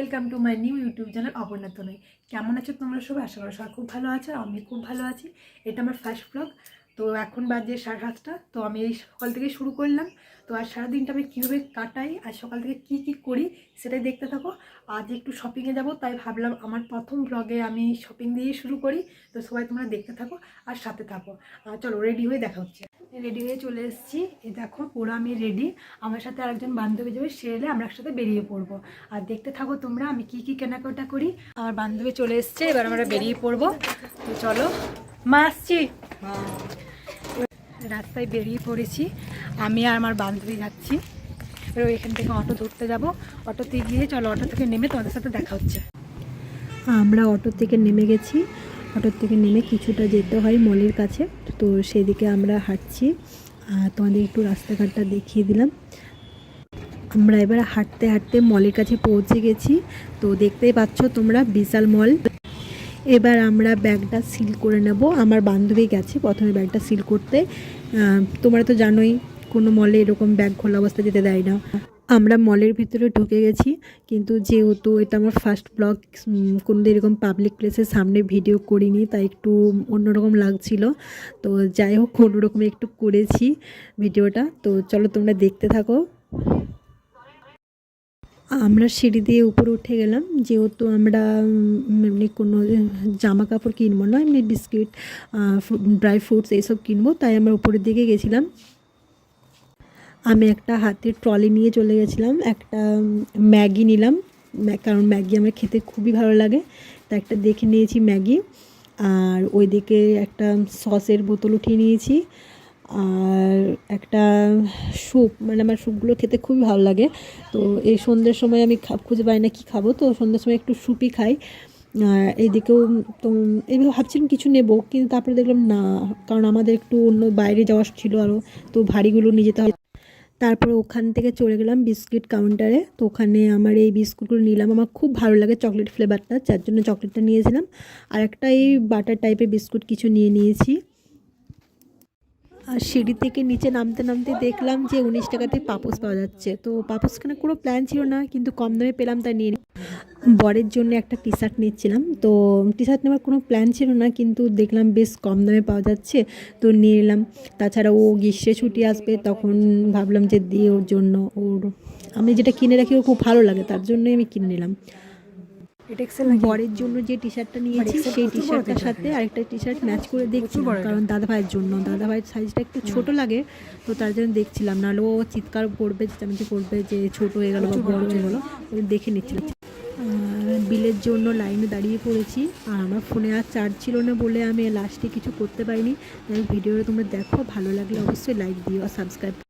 Welcome to my new YouTube channel Aparna Tanay. কেমন আছো তোমরা সবাই? আশা করি সবাই খুব ভালো আছো, আমি খুব ভালো আছি। এটা আমার ফার্স্ট ব্লগ। তো এখন বাজে 7:30। তো আমি এই সকাল থেকে শুরু করলাম। তো আর সারাদিনটা আমি কীভাবে কাটাই আর সকাল থেকে কি কি করি সেটাই দেখতে থাকো। আজ একটু শপিংয়ে যাব, তাই ভাবলাম আমার প্রথম ব্লগে আমি শপিং দিয়ে শুরু করি। তো সবাই তোমরা দেখতে থাকো আর সাথে থাকো। চলো রেডি হয়ে দেখা হচ্ছে। রেডি হয়ে চলে এসেছি, এই দেখো পুরো আমি রেডি। আমার সাথে আরেকজন বান্ধবী যাবে, সে এলে আমরা একসাথে বেরিয়ে পড়বো। আর দেখতে থাকো তোমরা আমি কি কি কেনাকাটা করি। আমার বান্ধবী চলে এসছে, এবার আমরা বেরিয়ে পড়বো। তো চলো, মা আসছি। রাস্তায় বেরিয়ে পড়েছি, আমি আর আমার বান্ধবী যাচ্ছি। এবার এখান থেকে অটো ধরতে যাব। অটোতে গিয়ে চলো, অটো থেকে নেমে তোমাদের সাথে দেখা হচ্ছে। আমরা অটো থেকে নেমে গেছি। অটোর থেকে নেমে কিছুটা যেতে হয় মলের কাছে, তো সেদিকে আমরা হাঁটছি। তোমাদের একটু রাস্তাঘাটটা দেখিয়ে দিলাম। আমরা এবার হাঁটতে হাঁটতে মলের কাছে পৌঁছে গেছি। তো দেখতেই পাচ্ছ তোমরা, বিশাল মল। এবার আমরা ব্যাগটা সিল করে নেব। আমার বান্ধবী গেছে প্রথমে ব্যাগটা সিল করতে। তোমরা তো জানোই কোনো মলে এরকম ব্যাগ খোলা অবস্থা যেতে দেয় না। আমরা মলের ভিতরে ঢুকে গেছি, কিন্তু যেহেতু এটা আমার ফার্স্ট ব্লগ, কোনো এরকম পাবলিক প্লেসের সামনে ভিডিও করিনি, তাই একটু অন্যরকম লাগছিল। তো যাই হোক, কোনোরকমে একটু করেছি ভিডিওটা। তো চলো তোমরা দেখতে থাকো। আমরা সিঁড়ি দিয়ে উপরে উঠে গেলাম, যেহেতু আমরা এমনি কোনো জামা কাপড় কিনবো না, এমনি বিস্কিট, ড্রাই ফ্রুটস এইসব কিনবো, তাই আমরা উপরের দিকে গেছিলাম। আমি একটা হাতের ট্রলি নিয়ে চলে গেছিলাম। একটা ম্যাগি নিলাম, কারণ ম্যাগি আমার খেতে খুবই ভালো লাগে, তা একটা দেখে নিয়েছি ম্যাগি। আর ওইদিকে একটা সসের বোতল উঠিয়ে নিয়েছি। আর একটা স্যুপ, মানে আমার স্যুপগুলো খেতে খুবই ভালো লাগে। তো এই সন্ধ্যের সময় আমি খুঁজে পাই না কি খাবো, তো সন্ধ্যের সময় একটু স্যুপই খাই। এইদিকেও তো এইভাবে ভাবছিলাম কিছু নেব, কিন্তু তারপরে দেখলাম না, কারণ আমাদের একটু অন্য বাইরে যাওয়ার ছিল আরও, তো ভারীগুলো নিয়ে যেতে হবে। তারপরে ওখান থেকে চলে গেলাম বিস্কিট কাউন্টারে। তো ওখানে আমার এই বিস্কুটগুলো নিলাম, আমার খুব ভালো লাগে চকলেট ফ্লেভারটা, যার জন্য চকলেটটা নিয়েছিলাম। আর একটা এই বাটার টাইপের বিস্কুট কিছু নিয়ে নিয়েছি। আর সিঁড়ি থেকে নিচে নামতে নামতে দেখলাম যে 19 টাকাতে পাপোস পাওয়া যাচ্ছে। তো পাপোস কেনার কোনো প্ল্যান ছিল না, কিন্তু কম দামে পেলাম তাই নিয়ে। বরের জন্য একটা টি শার্ট নিচ্ছিলাম, তো টি শার্ট নেওয়ার কোনো প্ল্যান ছিল না, কিন্তু দেখলাম বেশ কম দামে পাওয়া যাচ্ছে, তো নিয়ে নিলাম। তাছাড়া ও গ্রীষ্মে ছুটি আসবে, তখন ভাবলাম যে দিয়ে ওর জন্য, ওর আমি যেটা কিনে রাখি ও খুব ভালো লাগে, তার জন্যই আমি কিনে নিলাম। বরের জন্য যে টি শার্টটা নিয়েছি, সেই টি শার্টটার সাথে আরেকটা টি শার্ট ম্যাচ করে দেখছিলাম, কারণ দাদা ভাইয়ের জন্য, দাদা ভাইয়ের সাইজটা একটু ছোট লাগে, তো তার জন্য দেখছিলাম। নাহলে ও চিৎকার করবে, চেঁচামেচি করবে যে ছোট হয়ে গেলো বা বড় হয়ে গেলো, ওই দেখে নিচ্ছিলাম। বিলের জন্য লাইনে দাঁড়িয়ে পড়েছি। আর আমার ফোনে আর চার্জ ছিল না বলে আমি লাস্টে কিছু করতে পারিনি। ভিডিওটা তোমরা দেখো, ভালো লাগলে অবশ্যই লাইক দিও আর সাবস্ক্রাইব।